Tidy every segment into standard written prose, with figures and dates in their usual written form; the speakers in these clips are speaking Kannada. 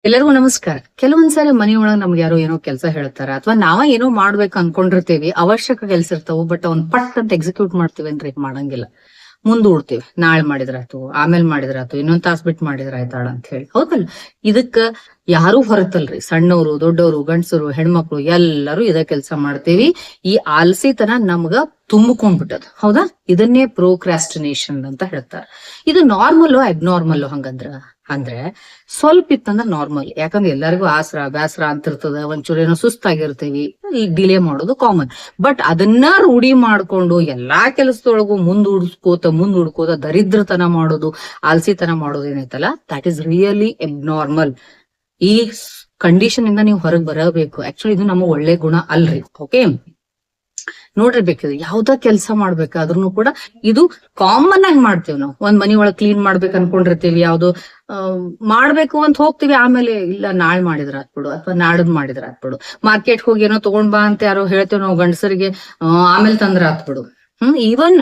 ಎಲ್ಲರಿಗೂ ನಮಸ್ಕಾರ. ಕೆಲವೊಂದ್ಸಾರಿ ಮನೆಯೊಳಗ ನಮ್ಗೆ ಯಾರೋ ಏನೋ ಕೆಲಸ ಹೇಳ್ತಾರ ಅಥವಾ ನಾವ ಏನೋ ಮಾಡ್ಬೇಕು ಅನ್ಕೊಂಡಿರ್ತೇವಿ, ಅವಶ್ಯಕ ಕೆಲ್ಸ ಇರ್ತಾವ, ಬಟ್ ಅವ್ನ್ ಪಟ್ ಅಂತ ಎಕ್ಸಿಕ್ಯೂಟ್ ಮಾಡ್ತೀವಿ ಮಾಡಂಗಿಲ್ಲ. ಮುಂದೂಡ್ತೀವಿ, ನಾಳೆ ಮಾಡಿದ್ರಾತು, ಆಮೇಲೆ ಮಾಡಿದ್ರಾತು, ಇನ್ನೊಂದ್ ತಾಸ್ ಬಿಟ್ಟು ಮಾಡಿದ್ರ ಆಯ್ತಾಳ ಅಂತ ಹೇಳಿ. ಹೌದಲ್ಲ? ಇದಕ್ಕ ಯಾರು ಹೊರತಲ್ರಿ, ಸಣ್ಣವರು, ದೊಡ್ಡವರು, ಗಂಡಸರು, ಹೆಣ್ಮಕ್ಳು ಎಲ್ಲರೂ ಇದ ಕೆಲಸ ಮಾಡ್ತೇವಿ. ಈ ಆಲ್ಸಿತನ ನಮ್ಗ ತುಂಬಿಕೊಂಡ್ಬಿಟ್ಟದ. ಹೌದಾ? ಇದನ್ನೇ ಪ್ರೋಕ್ರಾಸ್ಟಿನೇಷನ್ ಅಂತ ಹೇಳ್ತಾರ. ಇದು ನಾರ್ಮಲ್ ಅಬ್ನಾರ್ಮಲ್ ಅಂದ್ರೆ ಸ್ವಲ್ಪ ಇತ್ತಂದ್ರ ನಾರ್ಮಲ್. ಯಾಕಂದ್ರೆ ಎಲ್ಲರಿಗೂ ಆಸರ ಬ್ಯಾಸರ ಅಂತಿರ್ತದ, ಒಂಚೂರು ಏನೋ ಸುಸ್ತಾಗಿರ್ತೀವಿ, ಈಗ ಡಿಲೇ ಮಾಡೋದು ಕಾಮನ್. ಬಟ್ ಅದನ್ನ ರೂಢಿ ಮಾಡ್ಕೊಂಡು ಎಲ್ಲಾ ಕೆಲಸದೊಳಗು ಮುಂದೂಡ್ಕೋತ ದರಿದ್ರತನ ಮಾಡೋದು, ಆಲ್ಸಿತನ ಮಾಡೋದು ಏನೈತಲ್ಲ, ದಟ್ ಈಸ್ ರಿಯಲಿ ಅಬ್ನಾರ್ಮಲ್. ಈ ಕಂಡೀಷನ್ ಇಂದ ನೀವು ಹೊರಗೆ ಬರಬೇಕು. ಆಕ್ಚುಲಿ ಇದು ನಮ್ಮ ಒಳ್ಳೆ ಗುಣ ಅಲ್ರಿ. ಓಕೆ, ನೋಡಿರ್ಬೇಕಿದೆ. ಯಾವ್ದ ಕೆಲಸ ಮಾಡ್ಬೇಕಾದ್ರೂ ಕೂಡ ಇದು ಕಾಮನ್ ಆಗಿ ಮಾಡ್ತೇವಿ ನಾವು. ಒಂದ್ ಮನಿ ಒಳಗ್ ಕ್ಲೀನ್ ಮಾಡ್ಬೇಕು ಅನ್ಕೊಂಡಿರ್ತೀವಿ, ಯಾವ್ದು ಮಾಡ್ಬೇಕು ಅಂತ ಹೋಗ್ತಿವಿ, ಆಮೇಲೆ ಇಲ್ಲ ನಾಳೆ ಮಾಡಿದ್ರ ಆತ್ಬಿಡು ಅಥವಾ ನಾಡದ್ ಮಾಡಿದ್ರ ಆತ್ಬಿಡು. ಮಾರ್ಕೆಟ್ ಹೋಗಿ ಏನೋ ತಗೊಂಡ್ ಬಾ ಅಂತ ಯಾರೋ ಹೇಳ್ತೇವೆ ನಾವು ಗಂಡಸರಿಗೆ, ಆಮೇಲೆ ತಂದ್ರ ಆತ್ಬಿಡು. ಈವನ್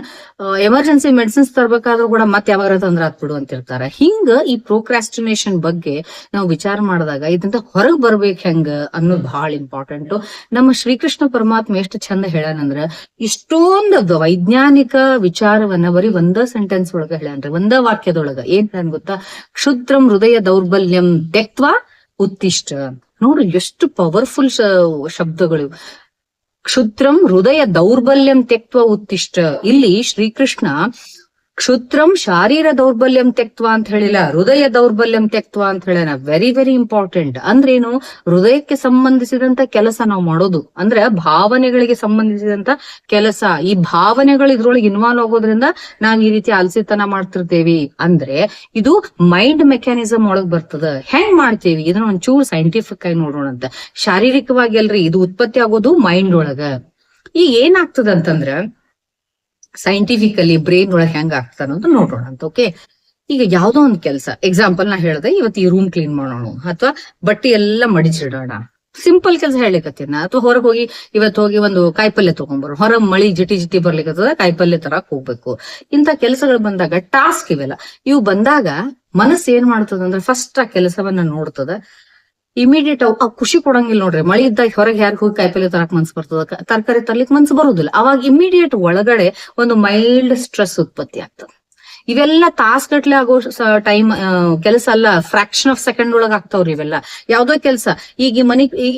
ಎಮರ್ಜೆನ್ಸಿ ಮೆಡಿಸಿನ್ಸ್ ತರ್ಬೇಕಾದ್ರೂ ಕೂಡ ಮತ್ತೆ ಯಾವಾಗ ತಂದ್ರ ಆತ್ಬಿಡು ಅಂತಿರ್ತಾರ. ಹಿಂಗ ಈ ಪ್ರೋಕ್ರಾಸ್ಟಿನೇಷನ್ ಬಗ್ಗೆ ನಾವು ವಿಚಾರ ಮಾಡಿದಾಗ ಇದಂತ ಹೊರಗ್ ಬರ್ಬೇಕ್ ಹೆಂಗ ಅನ್ನೋದು ಬಹಳ ಇಂಪಾರ್ಟೆಂಟ್. ನಮ್ಮ ಶ್ರೀಕೃಷ್ಣ ಪರಮಾತ್ಮ ಎಷ್ಟು ಚಂದ ಹೇಳನಂದ್ರ, ಇಷ್ಟೊಂದು ವೈಜ್ಞಾನಿಕ ವಿಚಾರವನ್ನ ಬರೀ ಒಂದ ಸೆಂಟೆನ್ಸ್ ಒಳಗ ಹೇಳ್ಯಾನ್ರಿ, ಒಂದ ವಾಕ್ಯದೊಳಗ. ಏನ್ ಹೇಳ ಗೊತ್ತಾ? ಕ್ಷುದ್ರಂ ಹೃದಯ ದೌರ್ಬಲ್ಯಂ ತ್ಯಕ್ತ್ವಾ ಉತ್ತಿಷ್ಠ. ನೋಡ್ರಿ ಎಷ್ಟು ಪವರ್ಫುಲ್ ಶಬ್ದಗಳು. ಕ್ಷುದ್ರಂ ಹೃದಯ ದೌರ್ಬಲ್ಯಂ ತ್ಯಕ್ತ್ವ ಉತ್ತಿಷ್ಠ. ಇಲ್ಲಿ ಶ್ರೀಕೃಷ್ಣ ಕ್ಷುದ್ರಂ ಶಾರೀರ ದೌರ್ಬಲ್ಯಂ ತ್ಯಕ್ತ್ವ ಅಂತ ಹೇಳಿಲ್ಲ, ಹೃದಯ ದೌರ್ಬಲ್ಯಂ ತ್ಯಕ್ತ್ವ ಅಂತ ಹೇಳ. Very very important. ಅಂದ್ರೇನು? ಹೃದಯಕ್ಕೆ ಸಂಬಂಧಿಸಿದಂತ ಕೆಲಸ ನಾವು ಮಾಡೋದು ಅಂದ್ರೆ ಭಾವನೆಗಳಿಗೆ ಸಂಬಂಧಿಸಿದಂತ ಕೆಲಸ. ಈ ಭಾವನೆಗಳು ಇದ್ರೊಳಗೆ ಇನ್ವಾಲ್ವ್ ಆಗೋದ್ರಿಂದ ನಾವ್ ಈ ರೀತಿ ಆಲ್ಸಿತನ ಮಾಡ್ತಿರ್ತೇವಿ. ಅಂದ್ರೆ ಇದು ಮೈಂಡ್ ಮೆಕ್ಯಾನಿಸಮ್ ಒಳಗ್ ಬರ್ತದ. ಹೆಂಗ್ ಮಾಡ್ತೇವಿ ಇದನ್ನ ಒಂಚೂರು ಸೈಂಟಿಫಿಕ್ ಆಗಿ ನೋಡೋಣ ಅಂತ. ಶಾರೀರಿಕವಾಗಿ ಅಲ್ರಿ, ಇದು ಉತ್ಪತ್ತಿ ಆಗೋದು ಮೈಂಡ್ ಒಳಗ. ಈಗ ಏನಾಗ್ತದ ಅಂತಂದ್ರ, ಸೈಂಟಿಫಿಕಲಿ ಬ್ರೈನ್ ಒಳಗೆ ಹೆಂಗ ಆಗ್ತಾನ ಅಂತ ನೋಡೋಣ ಅಂತ. ಓಕೆ, ಈಗ ಯಾವ್ದೋ ಒಂದ್ ಕೆಲಸ, ಎಕ್ಸಾಂಪಲ್ ನಾ ಹೇಳ್ದೆ, ಇವತ್ತು ಈ ರೂಮ್ ಕ್ಲೀನ್ ಮಾಡೋಣ ಅಥವಾ ಬಟ್ಟೆ ಎಲ್ಲ ಮಡಿಚಿಡೋಣ, ಸಿಂಪಲ್ ಕೆಲಸ ಹೇಳಿಕತ್ತೀನ. ಅಥವಾ ಹೊರಗೆ ಹೋಗಿ ಇವತ್ತು ಹೋಗಿ ಒಂದು ಕಾಯಿಪಲ್ಯ ತಗೊಂಡ್ಬರೋ, ಹೊರ ಮಳಿ ಜಿಟಿ ಜಿಟಿ ಬರ್ಲಿಕ್ಕತ್ತದ, ಕಾಯಿಪಲ್ಯ ತರಕ್ ಹೋಗ್ಬೇಕು. ಇಂತ ಕೆಲಸಗಳು ಬಂದಾಗ, ಟಾಸ್ಕ್ ಇವೆಲ್ಲ ಇವು ಬಂದಾಗ ಮನಸ್ಸು ಏನ್ ಮಾಡ್ತದಂದ್ರೆ, ಫಸ್ಟ್ ಆ ಕೆಲಸವನ್ನ ನೋಡ್ತದ. ಇಮಿಡಿಯೇಟ್ ಖುಷಿ ಕೊಡಂಗಿಲ್ಲ ನೋಡ್ರಿ. ಮಳಿ ಇದ್ದಾಗ ಹೊರಗೆ ಯಾರು ಹೋಗಿ ಕಾಯಿಪಲ್ಲೆ ತರಕ್ ಮನ್ಸು ಬರ್ತದ, ತರಕಾರಿ ತರ್ಲಿಕ್ ಮನ್ಸು ಬರುದಿಲ್ಲ. ಅವಾಗ ಇಮಿಡಿಯೇಟ್ ಒಳಗಡೆ ಒಂದು ಮೈಲ್ಡ್ ಸ್ಟ್ರೆಸ್ ಉತ್ಪತ್ತಿ ಆಗ್ತದೆ. ಇವೆಲ್ಲ ತಾಸ್ಗಟ್ಲೆ ಆಗೋ ಟೈಮ್ ಕೆಲಸ ಅಲ್ಲ, ಫ್ರಾಕ್ಷನ್ ಆಫ್ ಸೆಕೆಂಡ್ ಒಳಗ ಆಗ್ತಾವ್ರಿ ಇವೆಲ್ಲ. ಯಾವ್ದೋ ಕೆಲಸ, ಈಗ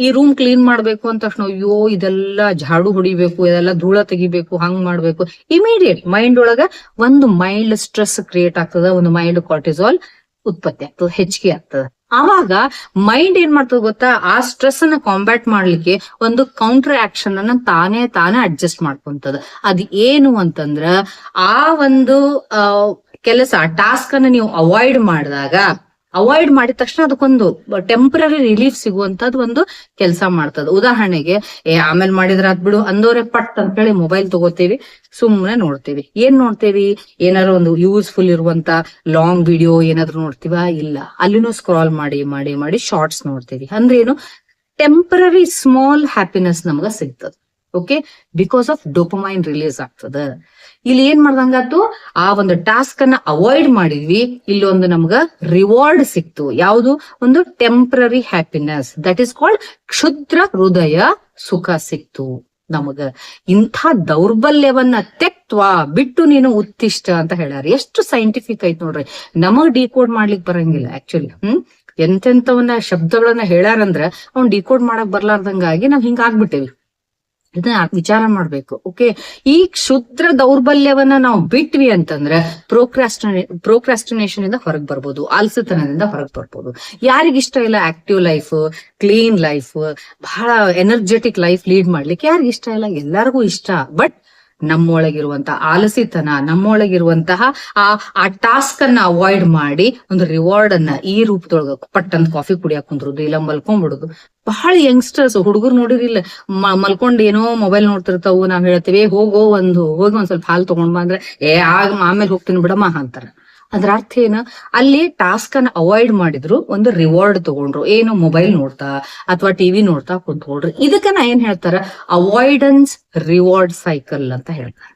ಈ ರೂಮ್ ಕ್ಲೀನ್ ಮಾಡ್ಬೇಕು ಅಂತ ತಕ್ಷಣ, ಅಯ್ಯೋ ಇದೆಲ್ಲ ಝಾಡು ಹೊಡಿಬೇಕು, ಇದೆಲ್ಲ ಧೂಳ ತೆಗಿಬೇಕು, ಹಂಗ್ ಮಾಡ್ಬೇಕು. ಇಮಿಡಿಯೇಟ್ ಮೈಂಡ್ ಒಳಗ ಒಂದು ಮೈಲ್ಡ್ ಸ್ಟ್ರೆಸ್ ಕ್ರಿಯೇಟ್ ಆಗ್ತದ, ಒಂದು ಮೈಲ್ಡ್ ಕಾರ್ಟಿಸಾಲ್ ಉತ್ಪತ್ತಿ ಆಗ್ತದೆ, ಹೆಚ್ಚಿಗೆ ಆಗ್ತದ. ಆವಾಗ ಮೈಂಡ್ ಏನ್ ಮಾಡ್ತದ ಗೊತ್ತಾ? ಆ ಸ್ಟ್ರೆಸ್ ಅನ್ನ ಕಾಂಬ್ಯಾಟ್ ಮಾಡ್ಲಿಕ್ಕೆ ಒಂದು ಕೌಂಟರ್ ಆಕ್ಷನ್ ಅನ್ನ ತಾನೇ ಅಡ್ಜಸ್ಟ್ ಮಾಡ್ಕೊಂತದ. ಅದ್ ಏನು ಅಂತಂದ್ರ, ಆ ಒಂದು ಕೆಲಸ ಟಾಸ್ಕ್ ಅನ್ನ ನೀವು ಅವಾಯ್ಡ್ ಮಾಡಿದ ತಕ್ಷಣ ಅದಕ್ಕೊಂದು ಟೆಂಪರರಿ ರಿಲೀಫ್ ಸಿಗುವಂತದ್ ಒಂದು ಕೆಲಸ ಮಾಡ್ತದ. ಉದಾಹರಣೆಗೆ, ಆಮೇಲೆ ಮಾಡಿದ್ರ ಬಿಡು ಅಂದೋರೆ ಪಟ್ ಅಂತ ಹೇಳಿ ಮೊಬೈಲ್ ತಗೋತೀವಿ, ಸುಮ್ಮನೆ ನೋಡ್ತೀವಿ. ಏನ್ ನೋಡ್ತೇವಿ? ಏನಾದ್ರು ಒಂದು ಯೂಸ್ಫುಲ್ ಇರುವಂತ ಲಾಂಗ್ ವಿಡಿಯೋ ಏನಾದ್ರು ನೋಡ್ತೀವ? ಇಲ್ಲ, ಅಲ್ಲಿನೂ ಸ್ಕ್ರಾಲ್ ಮಾಡಿ ಶಾರ್ಟ್ಸ್ ನೋಡ್ತೀವಿ. ಅಂದ್ರೆ ಏನು? ಟೆಂಪರರಿ ಸ್ಮಾಲ್ ಹ್ಯಾಪಿನೆಸ್ ನಮಗ ಸಿಗ್ತದ. Okay, because of dopamine release ಆಗ್ತದ. ಇಲ್ಲಿ ಏನ್ ಮಾಡ್ದಂಗಾತು? ಆ ಒಂದು ಟಾಸ್ಕ್ ಅನ್ನ ಅವಾಯ್ಡ್ ಮಾಡಿದ್ವಿ, ಇಲ್ಲಿ ಒಂದು ನಮ್ಗ ರಿವಾರ್ಡ್ ಸಿಕ್ತು. ಯಾವುದು? ಒಂದು temporary happiness. That is called ಕ್ಷುದ್ರ ಹೃದಯ ಸುಖ ಸಿಕ್ತು ನಮಗ. ಇಂಥ ದೌರ್ಬಲ್ಯವನ್ನ ತ್ಯಕ್ತ್ವ ಬಿಟ್ಟು ನೀನು ಉತ್ತಿಷ್ಠ ಅಂತ ಹೇಳ್ಯಾರ. ಎಷ್ಟು ಸೈಂಟಿಫಿಕ್ ಐತ್ ನೋಡ್ರಿ. ನಮಗ್ ಡಿಕೋಡ್ ಮಾಡ್ಲಿಕ್ ಬರಂಗಿಲ್ಲ ಆಕ್ಚುಲಿ. ಎಂತೆಂತವನ್ನ ಶಬ್ದಗಳನ್ನ ಹೇಳ್ಯಾರಂದ್ರ ಅವ್ನ್ ಡಿಕೋಡ್ ಮಾಡಕ್ ಬರ್ಲಾರ್ದಂಗಾಗಿ ನಾವ್ ಹಿಂಗ ಆಗ್ಬಿಟ್ಟೇವಿ. ಇದನ್ನ ವಿಚಾರ ಮಾಡ್ಬೇಕು. ಓಕೆ, ಈ ಕ್ಷುದ್ರ ದೌರ್ಬಲ್ಯವನ್ನ ನಾವು ಬಿಟ್ವಿ ಅಂತಂದ್ರೆ ಪ್ರೋಕ್ರಾಸ್ಟಿನೇಷನ್ ಇಂದ ಹೊರಗ್ ಬರ್ಬೋದು, ಆಲ್ಸಿತನದಿಂದ ಹೊರಗ್ ಬರ್ಬೋದು. ಯಾರಿಗಿಷ್ಟ ಇಲ್ಲ ಆಕ್ಟಿವ್ ಲೈಫ್, ಕ್ಲೀನ್ ಲೈಫ್, ಬಹಳ ಎನರ್ಜೆಟಿಕ್ ಲೈಫ್ ಲೀಡ್ ಮಾಡ್ಲಿಕ್ಕೆ ಯಾರಿಗಿಷ್ಟ ಇಲ್ಲ? ಎಲ್ಲರಿಗೂ ಇಷ್ಟ. ಬಟ್ ನಮ್ಮೊಳಗಿರುವಂತಹ ಆಲಸಿತನ, ನಮ್ಮೊಳಗಿರುವಂತಹ ಆ ಟಾಸ್ಕ್ ಅನ್ನ ಅವಾಯ್ಡ್ ಮಾಡಿ ಒಂದು ರಿವಾರ್ಡ್ ಅನ್ನ ಈ ರೂಪದೊಳಗ ಪಟ್ಟಂತ ಕಾಫಿ ಕುಡಿಯಾಕ ಕುಂದ್ರುದು, ಇಲ್ಲ ಮಲ್ಕೊಂಡ್ಬಿಡುದು. ಬಹಳ ಯಂಗ್ಸ್ಟರ್ಸ್, ಹುಡುಗರು ನೋಡಿರಿಲ್ಲ, ಮಲ್ಕೊಂಡ್ ಏನೋ ಮೊಬೈಲ್ ನೋಡ್ತಿರ್ತಾವು. ನಾವ್ ಹೇಳ್ತೇವೆ ಹೋಗಿ ಒಂದ್ ಸ್ವಲ್ಪ ಹಾಲು ತಗೊಂಡ್ ಬಾ ಅಂದ್ರೆ, ಆಮೇಲೆ ಹೋಗ್ತೀನಿ ಬಿಡಮ್ಮ ಅಂತಾರ. ಅದ್ರ ಅರ್ಥ ಏನ? ಅಲ್ಲಿ ಟಾಸ್ಕ್ ಅನ್ನ ಅವಾಯ್ಡ್ ಮಾಡಿದ್ರು, ಒಂದು ರಿವಾರ್ಡ್ ತಗೊಂಡ್ರು. ಏನು? ಮೊಬೈಲ್ ನೋಡ್ತಾ ಅಥವಾ ಟಿವಿ ನೋಡ್ತಾ ಕುಂತ್ಕೊಳ್ರಿ. ಇದಕ್ಕ ನಾ ಏನ್ ಹೇಳ್ತಾರ? ಅವಾಯ್ಡೆನ್ಸ್ ರಿವಾರ್ಡ್ ಸೈಕಲ್ ಅಂತ ಹೇಳ್ತಾರೆ.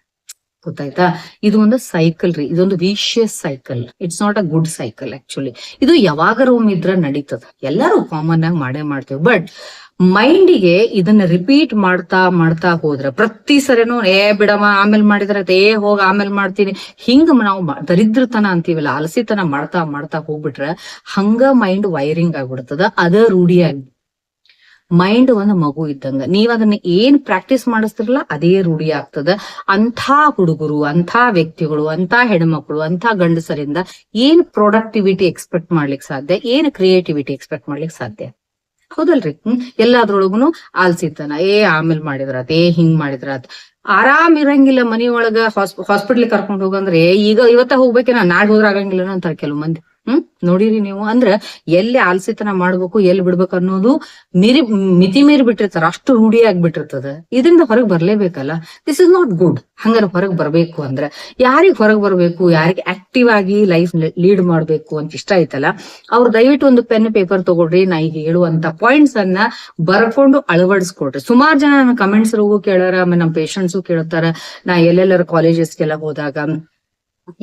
ಗೊತ್ತಾಯ್ತಾ? ಇದು ಒಂದು ಸೈಕಲ್ ರೀ, ಇದೊಂದು vicious cycle. It's not a good cycle actually. ಇದು ಯಾವಾಗಾರ ಒಮ್ಮೆ ಇದ್ರ ನಡೀತದ, ಎಲ್ಲರೂ ಕಾಮನ್ ಆಗಿ ಮಾಡೇ ಮಾಡ್ತೇವೆ. ಬಟ್ ಮೈಂಡಿಗೆ ಇದನ್ನ ರಿಪೀಟ್ ಮಾಡ್ತಾ ಮಾಡ್ತಾ ಹೋದ್ರ ಪ್ರತಿ ಸರಿನೂ ಬಿಡಮ್ಮ ಆಮೇಲೆ ಮಾಡಿದ್ರ ಹೋಗ ಆಮೇಲೆ ಮಾಡ್ತೀನಿ, ಹಿಂಗ ನಾವು ದರಿದ್ರತನ ಅಂತೀವಲ್ಲ, ಆಲಸಿತನ ಮಾಡ್ತಾ ಮಾಡ್ತಾ ಹೋಗ್ಬಿಟ್ರ ಹಂಗ ಮೈಂಡ್ ವೈರಿಂಗ್ ಆಗ್ಬಿಡ್ತದ. ಅದ ರೂಢಿಯಾಗಿ ಮೈಂಡ್ ಒಂದು ಮಗು ಇದ್ದಂಗ, ನೀವ್ ಅದನ್ನ ಏನ್ ಪ್ರಾಕ್ಟೀಸ್ ಮಾಡಿಸ್ತಿರಲ್ಲ ಅದೇ ರೂಢಿ ಆಗ್ತದ. ಅಂಥ ಹುಡುಗರು, ಅಂಥ ವ್ಯಕ್ತಿಗಳು, ಅಂಥ ಹೆಣ್ಮಕ್ಳು, ಅಂಥ ಗಂಡಸರಿಂದ ಏನ್ ಪ್ರೊಡಕ್ಟಿವಿಟಿ ಎಕ್ಸ್ಪೆಕ್ಟ್ ಮಾಡ್ಲಿಕ್ಕೆ ಸಾಧ್ಯ, ಏನ್ ಕ್ರಿಯೇಟಿವಿಟಿ ಎಕ್ಸ್ಪೆಕ್ಟ್ ಮಾಡ್ಲಿಕ್ಕೆ ಸಾಧ್ಯ? ಹೌದಲ್ರಿ? ಎಲ್ಲಾದ್ರೊಳಗುನು ಆಲ್ಸಿತನ, ಆಮೇಲೆ ಮಾಡಿದ್ರಾತ್, ಹಿಂಗ್ ಮಾಡಿದ್ರಾತ್. ಆರಾಮ್ ಇರಂಗಿಲ್ಲ ಮನಿಯೊಳಗ. ಹಾಸ್ಪಿಟ್ಲಿಗೆ ಕರ್ಕೊಂಡ್ ಹೋಗಂದ್ರೆ ಈಗ ಇವತ್ತ ಹೋಗ್ಬೇಕೇನ, ನಾಳೆ ಹೋದ್ರ ಆಗಂಗಿಲ್ಲ ಅಂತಾರೆ ಕೆಲವು ಮಂದಿ. ನೋಡಿರಿ ನೀವು. ಅಂದ್ರ ಎಲ್ಲಿ ಆಲ್ಸಿತನ ಮಾಡ್ಬೇಕು, ಎಲ್ಲಿ ಬಿಡ್ಬೇಕು ಅನ್ನೋದು ಮಿತಿ ಮೀರಿ ಬಿಟ್ಟಿರ್ತಾರ, ಅಷ್ಟು ರೂಢಿ ಆಗ್ಬಿಟ್ಟಿರ್ತದ. ಇದರಿಂದ ಹೊರಗೆ ಬರ್ಲೇಬೇಕಲ್ಲ. This is not good. ಹಂಗಾರ ಹೊರಗೆ ಬರ್ಬೇಕು ಅಂದ್ರೆ ಯಾರಿಗ್ ಹೊರಗೆ ಬರ್ಬೇಕು, ಯಾರಿಗೆ ಆಕ್ಟಿವ್ ಆಗಿ ಲೈಫ್ ಲೀಡ್ ಮಾಡ್ಬೇಕು ಅಂತ ಇಷ್ಟ ಐತಲ್ಲ, ಅವ್ರು ದಯವಿಟ್ಟು ಒಂದು ಪೆನ್ ಪೇಪರ್ ತಗೊಳ್ರಿ. ನಾ ಈಗ ಹೇಳುವಂತ ಪಾಯಿಂಟ್ಸ್ ಅನ್ನ ಬರ್ಕೊಂಡು ಅಳವಡಿಸ್ಕೊಡ್ರಿ. ಸುಮಾರು ಜನ ನನ್ನ ಕಮೆಂಟ್ಸ್ ಕೇಳಾರ, ಆಮೇಲೆ ನಮ್ಮ ಪೇಷಂಟ್ಸು ಕೇಳ್ತಾರ. ನಾ ಎಲ್ಲೆಲ್ಲರ ಕಾಲೇಜಸ್ಗೆಲ್ಲ ಹೋದಾಗ,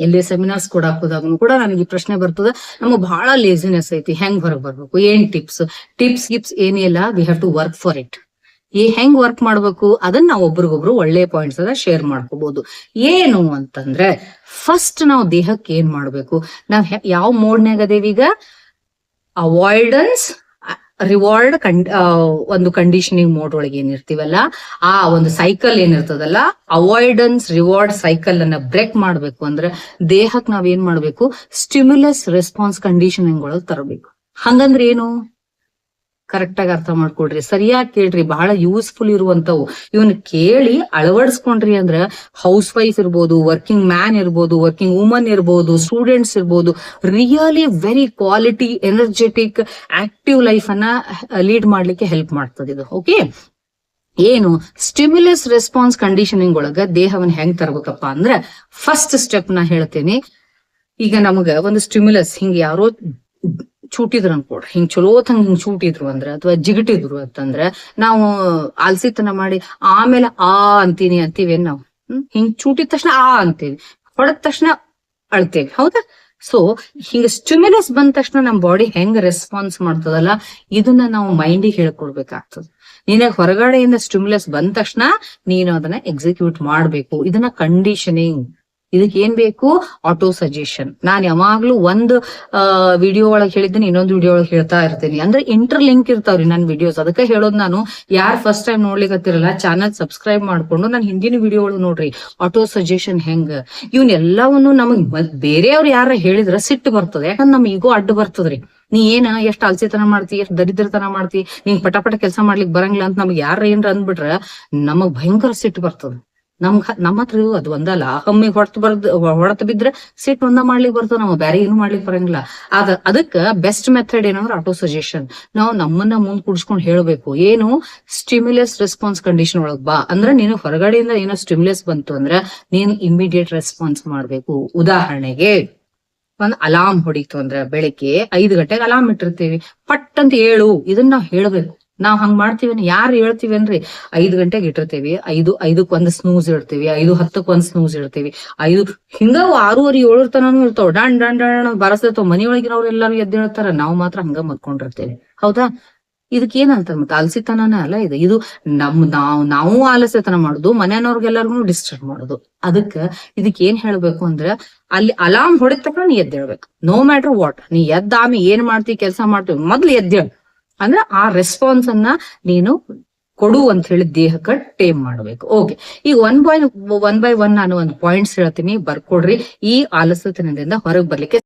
ಎಲ್ಲಿ ಸೆಮಿನಾರ್ಸ್ ಕೊಡಾಕ್ ಹೋದಾಗನು ಕೂಡ ನನಗೆ ಈ ಪ್ರಶ್ನೆ ಬರ್ತದ, ನಮಗ್ ಬಹಳ ಲೇಸಿನೆಸ್ ಐತಿ, ಹೆಂಗ್ ಹೊರಗೆ ಬರ್ಬೇಕು, ಏನ್ ಟಿಪ್ಸ್ ಗಿಪ್ಸ್ ಏನಿಲ್ಲ. We have to work for it. ಹೆಂಗ್ ವರ್ಕ್ ಮಾಡ್ಬೇಕು ಅದನ್ನ ನಾವು ಒಬ್ರಿಗೊಬ್ರು ಒಳ್ಳೆ ಪಾಯಿಂಟ್ಸ್ ಅದ ಶೇರ್ ಮಾಡ್ಕೋಬಹುದು. ಏನು ಅಂತಂದ್ರೆ, ಫಸ್ಟ್ ನಾವು ದೇಹಕ್ಕೆ ಏನ್ ಮಾಡ್ಬೇಕು, ನಾವ್ ಯಾವ ಮೋಡ್ನ್ಯಾಗ ಅದೇವೀಗ, ಅವಾಯ್ಡೆನ್ಸ್ ರಿವಾರ್ಡ್ ಒಂದು ಕಂಡೀಷನಿಂಗ್ ಮೋಡ್ ಒಳಗೆ ಏನಿರ್ತೀವಲ್ಲ, ಆ ಒಂದು ಸೈಕಲ್ ಏನಿರ್ತದಲ್ಲ, ಅವಾಯ್ಡೆನ್ಸ್ ರಿವಾರ್ಡ್ ಸೈಕಲ್ ಅನ್ನ ಬ್ರೇಕ್ ಮಾಡ್ಬೇಕು ಅಂದ್ರೆ ದೇಹಕ್ಕೆ ನಾವ್ ಏನ್ ಮಾಡ್ಬೇಕು, ಸ್ಟಿಮ್ಯುಲಸ್ ರೆಸ್ಪಾನ್ಸ್ ಕಂಡೀಷನಿಂಗ್ ಒಳಗೆ ತರಬೇಕು. ಹಂಗಂದ್ರೆ ಏನು ಕರೆಕ್ಟ್ ಆಗಿ ಅರ್ಥ ಮಾಡ್ಕೊಡ್ರಿ, ಸರಿಯಾಗಿ ಕೇಳ್ರಿ. ಬಹಳ ಯೂಸ್ಫುಲ್ ಇರುವಂತವು ಇವನ್ ಕೇಳಿ ಅಳವಡಿಸ್ಕೊಂಡ್ರಿ ಅಂದ್ರ ಹೌಸ್ ವೈಫ್ ಇರ್ಬೋದು, ವರ್ಕಿಂಗ್ ಮ್ಯಾನ್ ಇರ್ಬೋದು, ವರ್ಕಿಂಗ್ ವುಮನ್ ಇರ್ಬೋದು, ಸ್ಟೂಡೆಂಟ್ಸ್ ಇರ್ಬೋದು, really very quality energetic active life ಅನ್ನ ಲೀಡ್ ಮಾಡ್ಲಿಕ್ಕೆ ಹೆಲ್ಪ್ ಮಾಡ್ತದೆ ಇದು. ಓಕೆ, ಏನು ಸ್ಟಿಮ್ಯುಲಸ್ ರೆಸ್ಪಾನ್ಸ್ ಕಂಡೀಷನಿಂಗ್ ಒಳಗ ದೇಹವನ್ನ ಹೆಂಗ್ ತರಬೇಕಪ್ಪ ಅಂದ್ರೆ, ಫಸ್ಟ್ ಸ್ಟೆಪ್ ನಾ ಹೇಳ್ತೇನೆ. ಈಗ ನಮಗ ಒಂದು ಸ್ಟಿಮ್ಯುಲಸ್ ಹಿಂಗ್ ಯಾರೋ ಚೂಟಿದ್ರು ಅನ್ಕೊಡ್ರಿ, ಹಿಂಗ್ ಚಲೋತಂಗ್ ಹಿಂಗ್ ಚೂಟಿದ್ರು ಅಂದ್ರ ಅಥವಾ ಜಿಗಟಿದ್ರು ಅಂತಂದ್ರ ನಾವು ಆಲ್ಸಿತನ ಮಾಡಿ ಆಮೇಲೆ ಅಂತೀವೇನ್ ನಾವು. ಹಿಂಗ್ ಚೂಟಿದ ತಕ್ಷಣ ಅಂತೀವಿ, ಹೊಡೆದ ತಕ್ಷಣ ಅಳ್ತೇವಿ. ಹೌದಾ? ಸೊ ಹಿಂಗ ಸ್ಟಿಮ್ಯುಲಸ್ ಬಂದ ತಕ್ಷಣ ನಮ್ ಬಾಡಿ ಹೆಂಗ್ ರೆಸ್ಪಾನ್ಸ್ ಮಾಡ್ತದಲ್ಲ, ಇದನ್ನ ನಾವು ಮೈಂಡಿಗೆ ಹೇಳ್ಕೊಡ್ಬೇಕಾಗ್ತದ. ನಿನಗ್ ಹೊರಗಡೆಯಿಂದ ಸ್ಟಿಮ್ಯುಲಸ್ ಬಂದ ತಕ್ಷಣ ನೀನು ಅದನ್ನ ಎಕ್ಸಿಕ್ಯೂಟ್ ಮಾಡ್ಬೇಕು. ಇದನ್ನ ಕಂಡೀಷನಿಂಗ್. ಇದಕ್ಕೆ ಏನ್ ಬೇಕು? Auto suggestion. ನಾನ್ ಯಾವಾಗ್ಲೂ ಒಂದು ವಿಡಿಯೋ ಒಳಗೆ ಹೇಳಿದ್ದೀನಿ, ಇನ್ನೊಂದು ವಿಡಿಯೋ ಒಳಗೆ ಹೇಳ್ತಾ ಇರ್ತೀನಿ. ಅಂದ್ರೆ ಇಂಟರ್ ಲಿಂಕ್ ಇರ್ತಾವ್ರಿ ನನ್ ವಿಡಿಯೋಸ್. ಅದಕ್ಕೆ ಹೇಳೋದು ನಾನು, ಯಾರು ಫಸ್ಟ್ ಟೈಮ್ ನೋಡ್ಲಿಕ್ಕತ್ತಿರಲ್ಲ ಚಾನಲ್ ಸಬ್ಸ್ಕ್ರೈಬ್ ಮಾಡ್ಕೊಂಡು ನಾನು ಹಿಂದಿನ ವಿಡಿಯೋ ಒಳಗೆ ನೋಡ್ರಿ, ಆಟೋ ಸಜೆಷನ್ ಹೆಂಗ್. ಇವನ್ ಎಲ್ಲವನ್ನು ನಮಗ್ ಬೇರೆಯವ್ರು ಯಾರ ಹೇಳಿದ್ರ ಸಿಟ್ಟು ಬರ್ತದೆ, ಯಾಕಂದ್ರೆ ನಮ್ ಈಗೋ ಅಡ್ಡ ಬರ್ತದ್ರಿ. ನೀ ಎಷ್ಟ್ ಆಲ್ಸಿತನ ಮಾಡ್ತಿ, ಎಷ್ಟ್ ದರಿದ್ರತನ ಮಾಡ್ತಿ, ನೀನ್ ಪಟ ಕೆಲಸ ಮಾಡ್ಲಿಕ್ ಬರಂಗಿಲ್ಲ ಅಂತ ನಮಗ್ ಯಾರ ಏನ್ರ ಅಂದ್ಬಿಟ್ರ ನಮಗ್ ಭಯಂಕರ ಸಿಟ್ಟು ಬರ್ತದ. ನಮ್ಮ ಹತ್ರ ಅದು ಒಂದಲ್ಲ, ಒಮ್ಮಿಗೆ ಹೊಡೆತ ಬಿದ್ರೆ ಸಿಟ್ ಒಂದ ಮಾಡ್ಲಿಕ್ಕೆ ಬರ್ತದ, ನಾವು ಬೇರೆ ಏನು ಮಾಡ್ಲಿಕ್ಕೆ ಬರಂಗಿಲ್ಲ. ಅದಕ್ಕ ಬೆಸ್ಟ್ ಮೆಥಡ್ ಏನಂದ್ರೆ ಆಟೋ ಸಜೆಷನ್. ನಾವು ನಮ್ಮನ್ನ ಮುಂದ್ ಕುಡ್ಸ್ಕೊಂಡ್ ಹೇಳ್ಬೇಕು, ಏನು ಸ್ಟಿಮ್ಯುಲಸ್ ರೆಸ್ಪಾನ್ಸ್ ಕಂಡೀಷನ್ ಒಳಗ್ ಬಾ ಅಂದ್ರೆ, ನೀನು ಹೊರಗಡೆಯಿಂದ ಏನೋ ಸ್ಟಿಮ್ಯುಲಸ್ ಬಂತು ಅಂದ್ರೆ ನೀನು ಇಮಿಡಿಯೇಟ್ ರೆಸ್ಪಾನ್ಸ್ ಮಾಡ್ಬೇಕು. ಉದಾಹರಣೆಗೆ ಒಂದ್ ಅಲಾರ್ಮ್ ಹೊಡಿತು ಅಂದ್ರೆ, ಬೆಳಿಗ್ಗೆ 5 ಗಂಟೆಗೆ ಅಲಾರ್ಮ್ ಇಟ್ಟಿರ್ತೀವಿ, ಪಟ್ ಅಂತ ಹೇಳು, ಇದನ್ನ ನಾವ್ ಹೇಳ್ಬೇಕು. ನಾವ್ ಹಂಗ್ ಮಾಡ್ತೀವಿ, ಯಾರು ಹೇಳ್ತೀವಿ ಅಂದ್ರೆ 5 ಗಂಟೆಗೆ ಇಟ್ಟಿರ್ತೀವಿ, 5:05 ಒಂದ್ ಸ್ನೂಸ್ ಇಡ್ತೀವಿ, 5:10 ಒಂದ್ ಸ್ನೂಸ್ ಇಡ್ತೀವಿ, 5 ಹಿಂಗ 6:30 7 ತನೂ ಇರ್ತಾವ. ಡಾಣ್ ಬರಸ್ತಿರ್ತಾವ. ಮನಿಯೊಳಗಿನವ್ರು ಎಲ್ಲಾರು ಎದ್ದು ಹೇಳ್ತಾರ, ನಾವ್ ಮಾತ್ರ ಹಂಗ ಮದ್ಕೊಂಡಿರ್ತೇವೆ. ಹೌದಾ? ಇದಕ್ ಏನಂತ ಮತ್ತೆ ಆಲಸಿತನನೇ ಅಲ್ಲ ಇದು ನಾವು ಆಲಸ್ಯತನ ಮಾಡುದು, ಮನೆಯವ್ರಿಗೆಲ್ಲರಿಗೂ ಡಿಸ್ಟರ್ಬ್ ಮಾಡುದು. ಇದಕ್ ಏನ್ ಹೇಳ್ಬೇಕು ಅಂದ್ರೆ, ಅಲ್ಲಿ ಅಲಾರ್ಮ್ ಹೊಡಿದ ತಕ್ಷಣ ನೀ ಎದ್ದೇಳ್ಬೇಕು. ನೋ ಮ್ಯಾಟರ್ ವಾಟ್, ನೀ ಎದ್ದ ಆಮೇಲೆ ಏನ್ ಮಾಡ್ತಿ, ಕೆಲಸ ಮಾಡ್ತೀವಿ, ಮೊದ್ಲು ಎದ್ದೇಳು. ಅಂದ್ರೆ ಆ ರೆಸ್ಪಾನ್ಸ್ ಅನ್ನ ನೀನು ಕೊಡು ಅಂತ ಹೇಳಿ ದೇಹಕ್ಕೆ ಟೇಮ್ ಮಾಡ್ಬೇಕು. ಓಕೆ, ಈಗ 1 by 1 ನಾನು ಒಂದು ಪಾಯಿಂಟ್ಸ್ ಹೇಳ್ತೀನಿ, ಬರ್ಕೊಡ್ರಿ. ಈ ಆಲಸ್ಯತನದಿಂದ ಹೊರಗೆ ಬರ್ಲಿಕ್ಕೆ